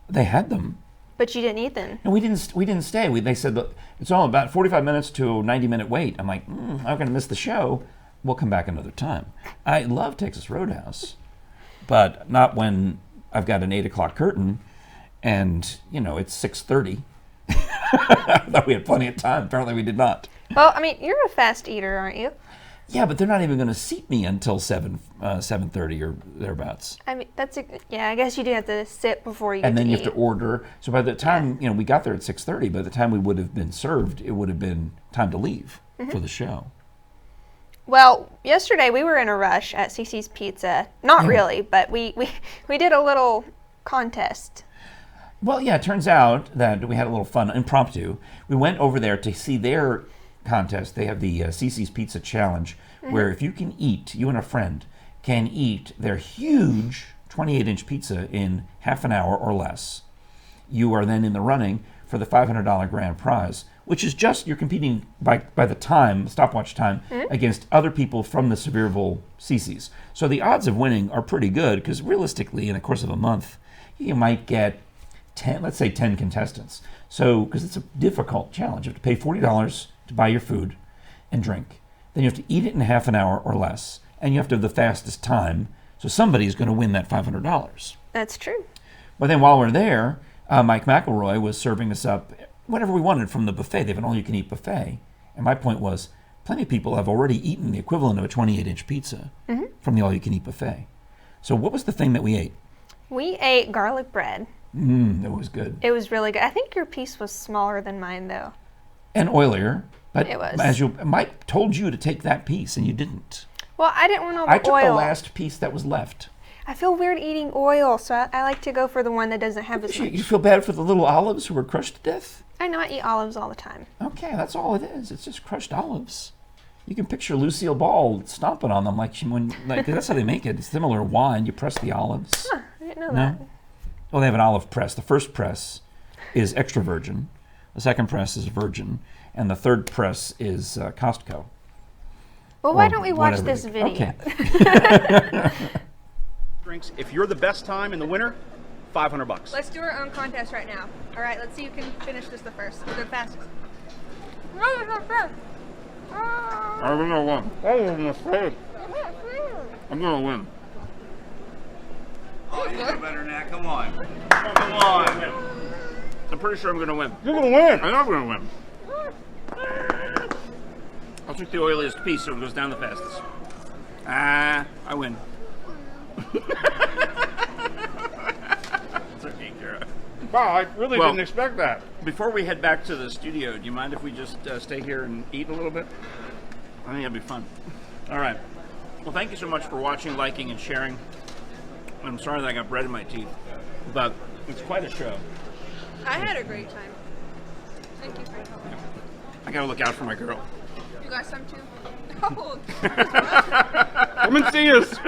They had them. But you didn't eat them. No, we didn't stay. They said, look, it's all about 45 minutes to a 90-minute wait. I'm like, I'm going to miss the show. We'll come back another time. I love Texas Roadhouse, but not when I've got an 8 o'clock curtain and, it's 6:30. I thought we had plenty of time. Apparently we did not. Well, I mean, you're a fast eater, aren't you? Yeah, but they're not even going to seat me until 7:30 or thereabouts. I mean, I guess you do have to sit before you get And then to you eat. have to order. So by the time, we got there at 6:30, by the time we would have been served, it would have been time to leave for the show. Well, yesterday we were in a rush at CC's Pizza. Not really, but we did a little contest. Well, yeah, it turns out that we had a little fun, impromptu. We went over there to see their contest. They have the CC's Pizza Challenge, where if you can eat, you and a friend can eat their huge 28-inch pizza in half an hour or less. You are then in the running for the $500 grand prize, which is just, you're competing by the time, stopwatch time, against other people from the Sevierville CC's. So the odds of winning are pretty good, because realistically, in the course of a month, you might get 10, let's say 10 contestants. So, because it's a difficult challenge. You have to pay $40 to buy your food and drink. Then you have to eat it in half an hour or less, and you have to have the fastest time. So somebody's going to win that $500. That's true. But then while we're there, Mike McElroy was serving us up whatever we wanted from the buffet. They have an all-you-can-eat buffet. And my point was, plenty of people have already eaten the equivalent of a 28-inch pizza from the all-you-can-eat buffet. So what was the thing that we ate? We ate garlic bread. That was good. It was really good. I think your piece was smaller than mine, though. And oilier. But It was. Mike told you to take that piece, and you didn't. Well, I didn't want all the I took oil. the last piece that was left. I feel weird eating oil, so I like to go for the one that doesn't have as much. You feel bad for the little olives who were crushed to death? I know I eat olives all the time. Okay, that's all it is. It's just crushed olives. You can picture Lucille Ball stomping on them like that's how they make it. It's similar to wine. You press the olives. Huh, I didn't know that. Well, they have an olive press. The first press is extra virgin. The second press is virgin. And the third press is Costco. Well, why don't we watch this video? Okay. Drinks. If you're the best time in the winter, $500. Let's do our own contest right now. All right, let's see who can finish this the fastest. No, it's not fair. I'm going to win. I'm going to win. Oh, you do better than that. Come on. Come on. I'm pretty sure I'm going to win. You're going to win. I know I'm going to win. I'll take the oiliest piece so it goes down the fastest. I win. It's okay, Kara. Wow, I really didn't expect that. Before we head back to the studio, do you mind if we just stay here and eat a little bit? I think that'd be fun. All right. Well, thank you so much for watching, liking, and sharing. I'm sorry that I got bread in my teeth, but it's quite a show. I had a great time. Thank you for your help. I gotta look out for my girl. You got some too? Oh. Come and see us.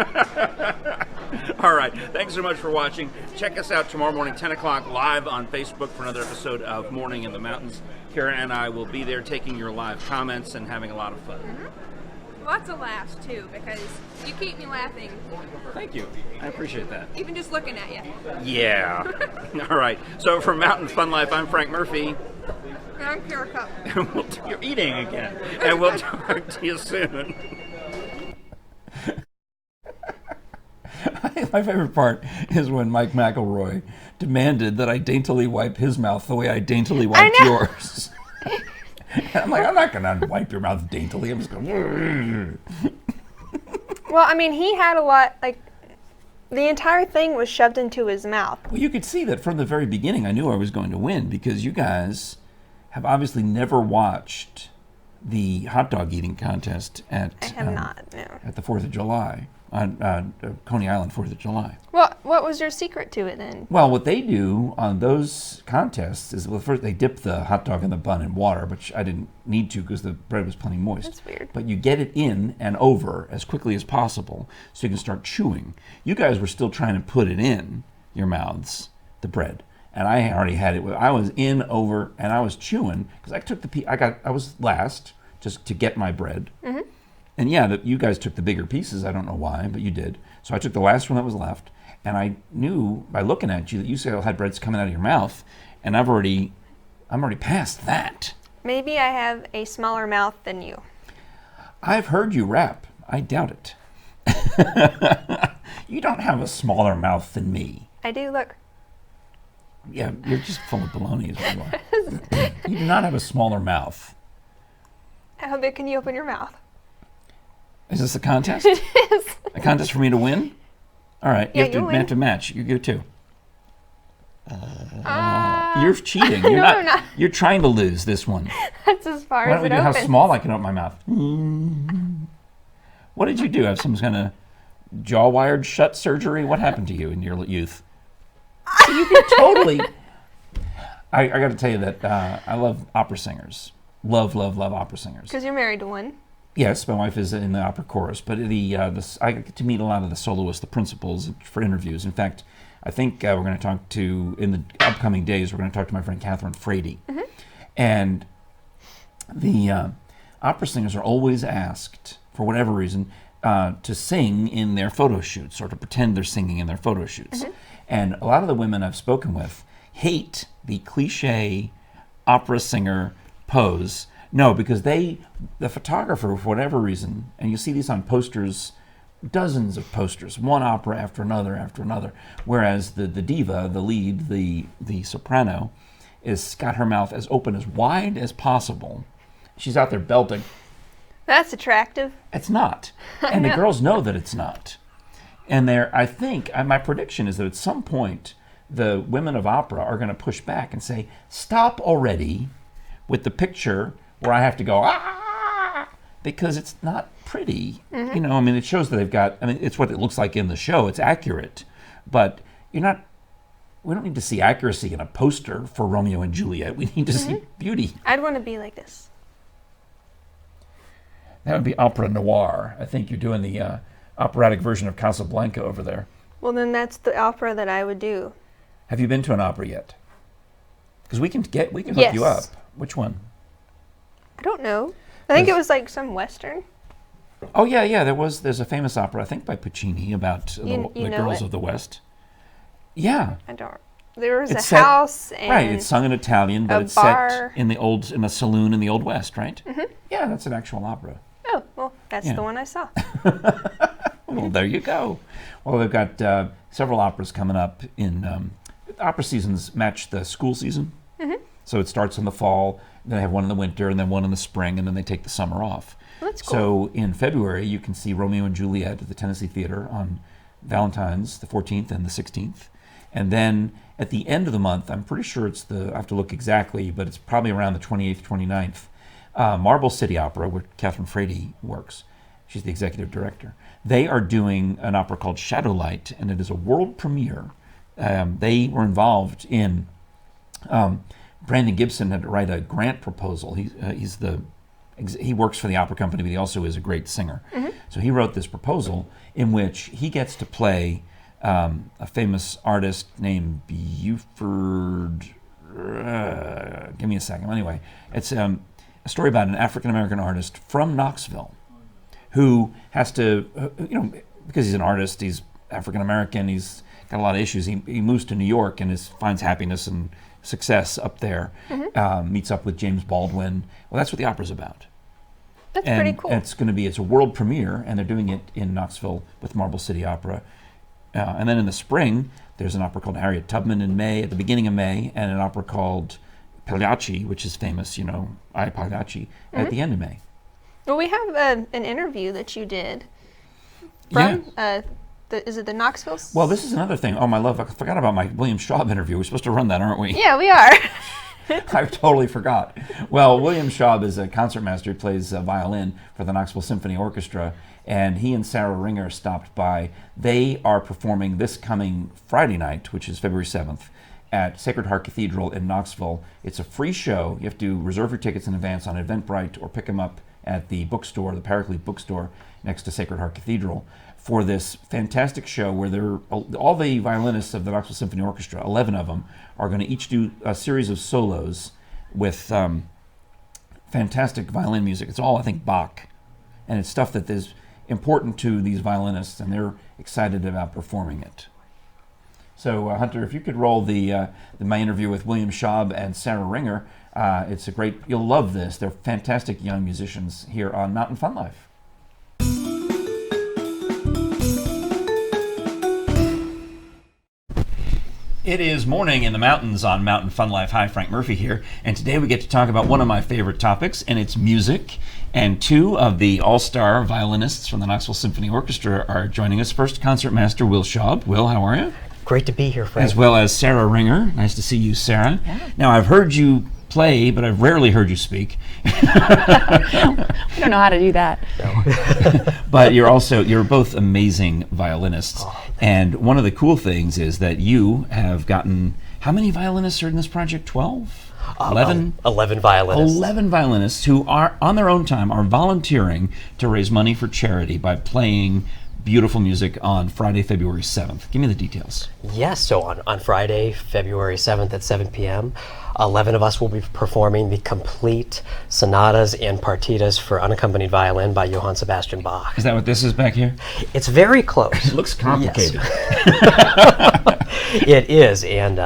All right. Thanks so much for watching. Check us out tomorrow morning, 10 o'clock, live on Facebook for another episode of Morning in the Mountains. Kara and I will be there taking your live comments and having a lot of fun. Lots of laughs too, because you keep me laughing, Thank you. I appreciate that. even just looking at you. Yeah. All right. So for Mountain Fun Life, I'm Frank Murphy. And I'm Kara Cup. You're eating again. And we'll talk to you soon. I My favorite part is when Mike McElroy demanded that I daintily wipe his mouth the way I daintily wiped know. yours. And I'm like, I'm not going to wipe your mouth daintily. I'm just going. Well, I mean, he had a lot, like, the entire thing was shoved into his mouth. Well, you could see that from the very beginning. I knew I was going to win because you guys have obviously never watched the hot dog eating contest at I have not, no. at the 4th of July on Coney Island, 4th of July. What was your secret to it then? Well, what they do on those contests is, well, first they dip the hot dog in the bun in water, which I didn't need to because the bread was plenty moist. That's weird. But you get it in and over as quickly as possible so you can start chewing. You guys were still trying to put it in your mouths, the bread. And I already had it. I was in, over, and I was chewing because I took I was last just to get my bread. Mm-hmm. And yeah, you guys took the bigger pieces. I don't know why, but you did. So I took the last one that was left, and I knew by looking at you that you still had breads coming out of your mouth, and I'm already past that. Maybe I have a smaller mouth than you. I've heard you rap. I doubt it. You don't have a smaller mouth than me. I do, look. Yeah, you're just full of baloney is what you are. You do not have a smaller mouth. How big can you open your mouth? Is this a contest? It is. A contest for me to win? All right, Yeah, you you win. have to match. You go too. You're cheating. You're No, I'm not. You're trying to lose this one. That's as far Why as don't we it do how opens. small I can open my mouth? What did you do? Have some kind of jaw wired shut surgery? What happened to you in your youth? You could totally. I got to tell you that I love opera singers. Love opera singers. Because you're married to one. Yes, my wife is in the opera chorus, but I get to meet a lot of the soloists, the principals, for interviews. In fact, I think we're going to talk to, in the upcoming days, we're going to talk to my friend Catherine Frady. Mm-hmm. And the opera singers are always asked, for whatever reason, to sing in their photo shoots or to pretend they're singing in their photo shoots. Mm-hmm. And a lot of the women I've spoken with hate the cliche opera singer pose. No, because the photographer, for whatever reason, and you see these on posters, dozens of posters, one opera after another, whereas the diva, the lead, the soprano, is got her mouth as open as wide as possible. She's out there belting. That's attractive. It's not. And the girls know that it's not. And I think, my prediction is that at some point, the women of opera are going to push back and say, stop already with the picture where I have to go, because it's not pretty. Mm-hmm. You know, I mean, it shows that it's what it looks like in the show. It's accurate. But we don't need to see accuracy in a poster for Romeo and Juliet. We need to see beauty. I'd want to be like this. That would be opera noir. I think you're doing the operatic version of Casablanca over there. Well, then that's the opera that I would do. Have you been to an opera yet? Because we can hook Yes. you up. Which one? I don't know. I think it was like some Western. Oh yeah. There's a famous opera, I think by Puccini, about the know girls it? of the West. Yeah. I don't. There was It's a set- house and Right, it's sung in Italian, but a it's bar. set in a saloon in the Old West, right? Mm-hmm. Yeah, that's an actual opera. Oh, well, that's Yeah. the one I saw. Well, there you go. Well, they've got several operas coming up in opera seasons match the school season. Mm-hmm. So it starts in the fall, then they have one in the winter, and then one in the spring, and then they take the summer off. That's cool. So in February, you can see Romeo and Juliet at the Tennessee Theater on Valentine's, the 14th and the 16th. And then at the end of the month, I'm pretty sure I have to look exactly, but it's probably around the 28th, 29th, Marble City Opera, where Catherine Frady works. She's the executive director. They are doing an opera called Shadowlight, and it is a world premiere. They were involved in Brandon Gibson had to write a grant proposal. He works for the opera company, but he also is a great singer. Mm-hmm. So he wrote this proposal in which he gets to play a famous artist named Buford. Give me a second. Anyway, it's a story about an African-American artist from Knoxville who has to, because he's an artist, he's African-American, he's got a lot of issues. He moves to New York and finds happiness and success up there, meets up with James Baldwin. Well, that's what the opera's about. That's pretty cool. It's a world premiere, and they're doing it in Knoxville with Marble City Opera. And then in the spring, there's an opera called Harriet Tubman in May, at the beginning of May, and an opera called Pagliacci, which is famous, I Pagliacci, at the end of May. Well, we have an interview that you did from, is it the Knoxville? Well, this is another thing. Oh, my love, I forgot about my William Schaub interview. We're supposed to run that, aren't we? Yeah, we are. I totally forgot. Well, William Schaub is a concertmaster. He plays violin for the Knoxville Symphony Orchestra, and he and Sarah Ringer stopped by. They are performing this coming Friday night, which is February 7th, at Sacred Heart Cathedral in Knoxville. It's a free show. You have to reserve your tickets in advance on Eventbrite or pick them up at the bookstore, the Paraclete bookstore next to Sacred Heart Cathedral, for this fantastic show where all the violinists of the Knoxville Symphony Orchestra, 11 of them, are going to each do a series of solos with fantastic violin music. It's all, I think, Bach. And it's stuff that is important to these violinists, and they're excited about performing it. So, Hunter, if you could roll my interview with William Schaub and Sarah Ringer, it's you'll love this. They're fantastic young musicians here on Mountain Fun Life. It is morning in the mountains on Mountain Fun Life. Hi, Frank Murphy here, and today we get to talk about one of my favorite topics, and it's music. And two of the all-star violinists from the Knoxville Symphony Orchestra are joining us. First, concertmaster Will Schaub. Will, how are you? Great to be here, Frank. As well as Sarah Ringer. Nice to see you, Sarah. Yeah. Now, I've heard you play, but I've rarely heard you speak. We don't know how to do that. No. But you're both amazing violinists. Oh, and one of the cool things is that you have gotten, how many violinists are in this project? 12? 11? 11 violinists. 11 violinists who are, on their own time, are volunteering to raise money for charity by playing beautiful music on Friday, February 7th. Give me the details. Yes, so on Friday, February 7th at 7 p.m., 11 of us will be performing the complete sonatas and partitas for unaccompanied violin by Johann Sebastian Bach. Is that what this is back here? It's very close. It looks complicated. Yes. It is, and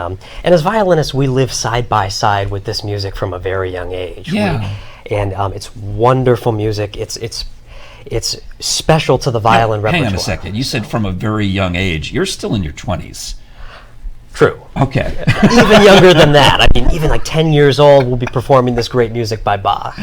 as violinists, we live side by side with this music from a very young age. Yeah. It's wonderful music. It's special to the violin repertoire. Hang on a second. You said from a very young age. You're still in your 20s. True. Okay. Even younger than that. I mean, even like 10 years old, we'll be performing this great music by Bach.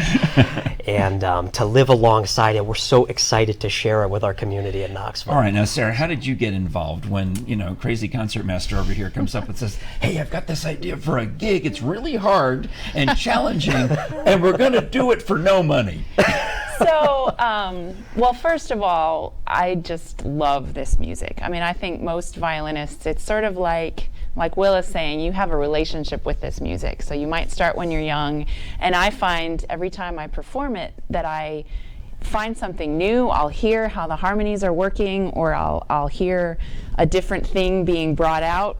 And to live alongside it, we're so excited to share it with our community in Knoxville. All right. Now, Sarah, how did you get involved when, crazy concertmaster over here comes up and says, hey, I've got this idea for a gig. It's really hard and challenging, and we're going to do it for no money. So, well, first of all, I just love this music. I mean, I think most violinists, it's sort of like Will is saying, you have a relationship with this music. So you might start when you're young, and I find every time I perform it that I find something new. I'll hear how the harmonies are working, or I'll hear a different thing being brought out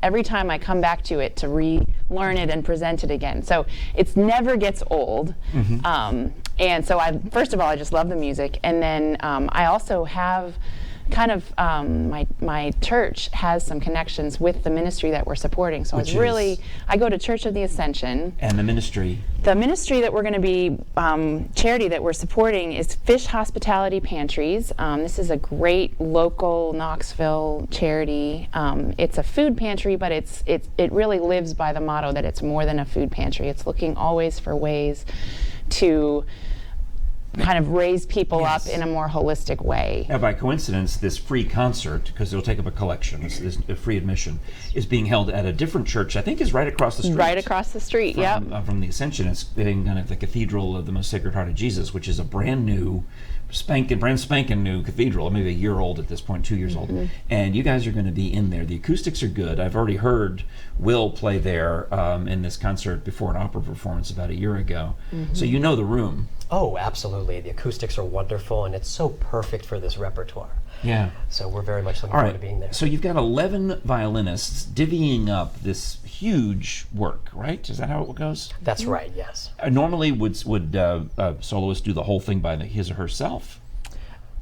every time I come back to it to relearn it and present it again. So it never gets old. Mm-hmm. And so first of all, I just love the music. And then I also have my church has some connections with the ministry that we're supporting. So I go to Church of the Ascension. And the ministry? The ministry that we're going to be, charity that we're supporting is Fish Hospitality Pantries. This is a great local Knoxville charity. It's a food pantry, but it really lives by the motto that it's more than a food pantry. It's looking always for ways to kind of raise people up in a more holistic way. Now, by coincidence, this free concert, because it'll take up a collection, this is a free admission, is being held at a different church, I think is right across the street. Right across the street, from the Ascension. It's being done at the Cathedral of the Most Sacred Heart of Jesus, which is a brand spanking new cathedral, maybe a year old at this point, 2 years old. And you guys are going to be in there. The acoustics are good. I've already heard Will play there in this concert before an opera performance about a year ago. So you know the room. Oh, absolutely. The acoustics are wonderful, and it's so perfect for this repertoire. Yeah. So we're very much looking forward to being there. So you've got 11 violinists divvying up this huge work, right? Is that how it goes? That's right, yes. Normally, would soloist do the whole thing by his or herself?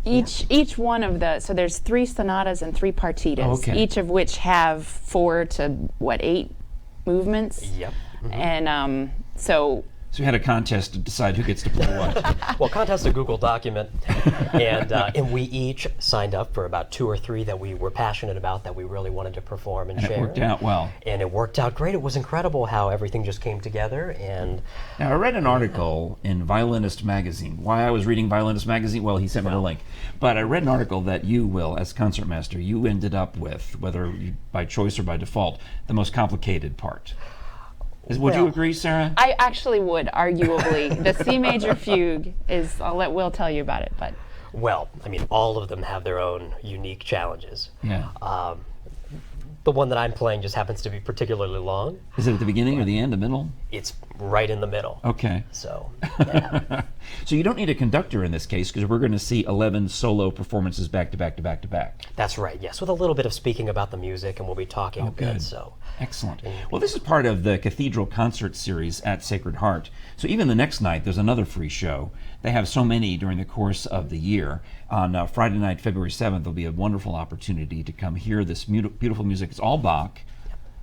Each one of so there's 3 sonatas and 3 partitas, each of which have 4 to 8 movements. Yep. And so So we had a contest to decide who gets to play what. Well, contest a Google document, and we each signed up for about 2 or 3 that we were passionate about, that we really wanted to perform and share. It worked out well. And it worked out great. It was incredible how everything just came together. And now I read an article in Violinist magazine. Why I was reading Violinist magazine? Well, he sent me the link. But I read an article that you, Will, as concertmaster, you ended up with, whether by choice or by default, the most complicated part. Would you agree, Sarah? I actually would, arguably. The C major fugue is, I'll let Will tell you about it, but. Well, I mean, all of them have their own unique challenges. Yeah. The one that I'm playing just happens to be particularly long. Is it at the beginning or the end, the middle? It's right in the middle. Okay. So, yeah. So you don't need a conductor in this case, because we're going to see 11 solo performances back to back to back to back. That's right, yes, with a little bit of speaking about the music, and we'll be talking a bit. Good. So. Excellent. Well, this is part of the Cathedral Concert Series at Sacred Heart. So even the next night, there's another free show. They have so many during the course of the year. On Friday night, February 7th, there'll be a wonderful opportunity to come hear this beautiful music. It's all Bach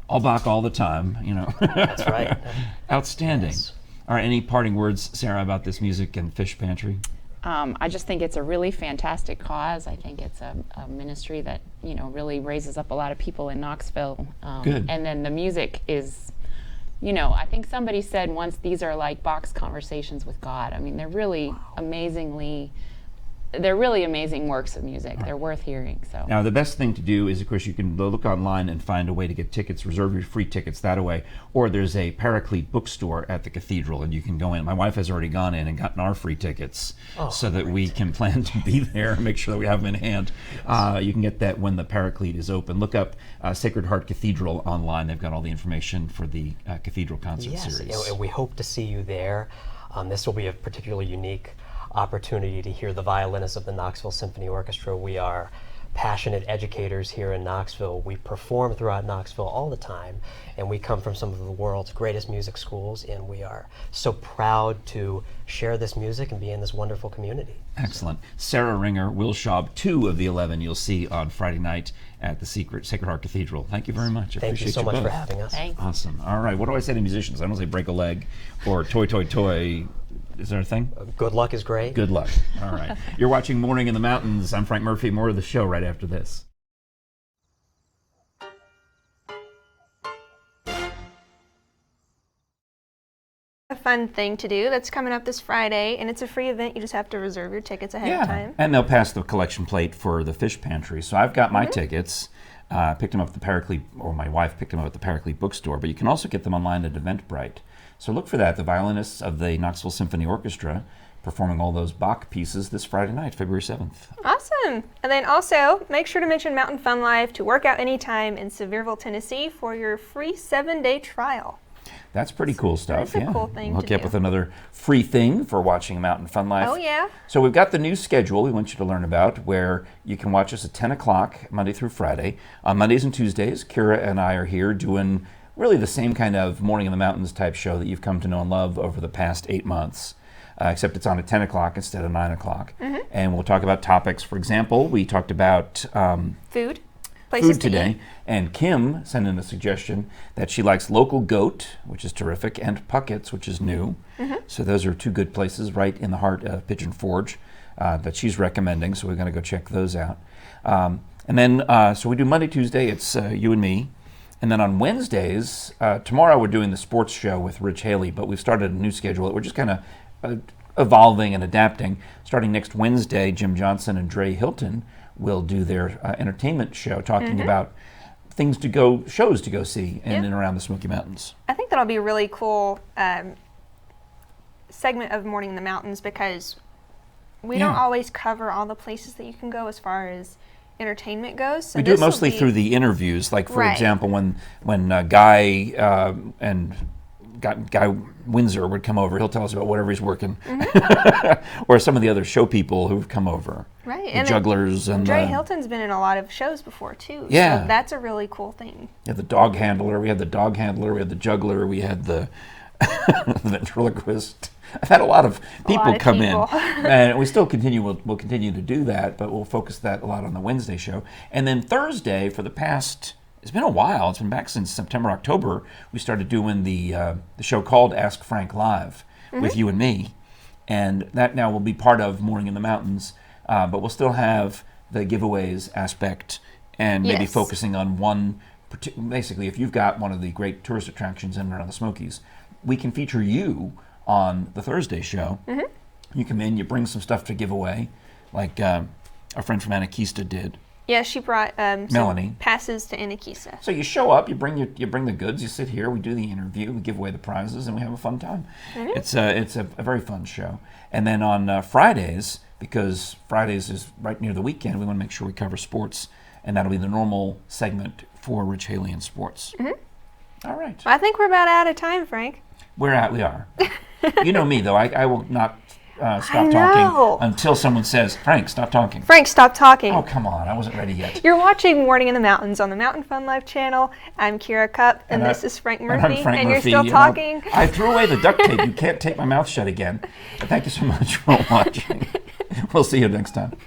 all the time, you know. That's right. Outstanding. Yes. All right, any parting words, Sarah, about this music and Fish Pantry? I just think it's a really fantastic cause. I think it's a ministry that, you know, really raises up a lot of people in Knoxville. Good. And then the music is, you know, I think somebody said once, these are like Bach's conversations with God. I mean, they're really amazing works of music. They're worth hearing. So now the best thing to do is, of course, you can look online and find a way to get tickets, reserve your free tickets that way, or there's a Paraclete bookstore at the cathedral and you can go in. My wife has already gone in and gotten our free tickets so that we can plan to be there and make sure that we have them in hand. Yes. You can get that when the Paraclete is open. Look up Sacred Heart Cathedral online. They've got all the information for the Cathedral Concert Series. Yes, and we hope to see you there. This will be a particularly unique opportunity to hear the violinists of the Knoxville Symphony Orchestra. We are passionate educators here in Knoxville. We perform throughout Knoxville all the time, and we come from some of the world's greatest music schools, and we are so proud to share this music and be in this wonderful community. Excellent. Sarah Ringer, Will Schaub, 2 of the 11 you'll see on Friday night at the Sacred Heart Cathedral. Thank you very much. I Thank you so much for having us. Thanks. Awesome. All right, what do I say to musicians? I don't say break a leg or toy, toy, toy. Is there a thing? Good luck is great. Good luck. All right. You're watching Morning in the Mountains. I'm Frank Murphy. More of the show right after this. A fun thing to do that's coming up this Friday, and it's a free event. You just have to reserve your tickets ahead of time. And they'll pass the collection plate for the Fish Pantry. So I've got my tickets. Picked them up at the Paraclete, or my wife picked them up at the Paraclete bookstore, but you can also get them online at Eventbrite. So look for that. The violinists of the Knoxville Symphony Orchestra performing all those Bach pieces this Friday night, February 7th. Awesome. And then also, make sure to mention Mountain Fun Life to work out anytime in Sevierville, Tennessee for your free 7-day trial. That's pretty cool stuff. That's a cool thing We'll to hook you up do. with another free thing for watching Mountain Fun Life. Oh, yeah. So we've got the new schedule we want you to learn about, where you can watch us at 10 o'clock Monday through Friday. On Mondays and Tuesdays, Kira and I are here doing really the same kind of Morning in the Mountains type show that you've come to know and love over the past 8 months, except it's on at 10 o'clock instead of 9 o'clock. And we'll talk about topics. For example, we talked about Food. Places food today, to eat. and Kim sent in a suggestion that she likes Local Goat, which is terrific, and Puckett's, which is new. So those are 2 good places right in the heart of Pigeon Forge that she's recommending, so we're going to go check those out. And then, so we do Monday, Tuesday, it's you and me. And then on Wednesdays, tomorrow we're doing the sports show with Rich Haley, but we've started a new schedule. We're just kind of evolving and adapting. Starting next Wednesday, Jim Johnson and Dre Hilton will do their entertainment show, talking about things to go, shows to go see in and around the Smoky Mountains. I think that'll be a really cool segment of Morning in the Mountains, because we don't always cover all the places that you can go as far as entertainment goes. So we do it mostly through the interviews, like for example, when Guy and Guy Windsor would come over, he'll tell us about whatever he's working, or some of the other show people who've come over, right? The And jugglers and Dre Hilton's been in a lot of shows before too. Yeah, so that's a really cool thing. Yeah, the dog handler. We had the dog handler. We had the juggler. We had the ventriloquist. I've had a lot of people come in, and we still continue. We'll continue to do that, but we'll focus that a lot on the Wednesday show. And then Thursday, for the past, it's been a while. It's been back since September, October. We started doing the show called Ask Frank Live, with you and me. And that now will be part of Morning in the Mountains, but we'll still have the giveaways aspect and maybe Yes. focusing on one. Basically, if you've got one of the great tourist attractions in and around the Smokies, we can feature you on the Thursday show. You come in, you bring some stuff to give away, like our friend from Anakista did. Yeah, she brought some Melanie. passes to Anakisa. So you show up, you bring the goods, you sit here, we do the interview, we give away the prizes, and we have a fun time. It's a very fun show. And then on Fridays, because Fridays is right near the weekend, we want to make sure we cover sports, and that'll be the normal segment for Rich Haley and Sports. All right. I think we're about out of time, Frank. We are. You know me, though. I will not stop know. talking until someone says, Frank, stop talking. Frank, stop talking. Oh, come on. I wasn't ready yet. You're watching Morning in the Mountains on the Mountain Fun Life channel. I'm Kira Cupp, and this is Frank Murphy, I'm Frank and Murphy. you're still talking. I threw away the duct tape. You can't tape my mouth shut again. But thank you so much for watching. We'll see you next time.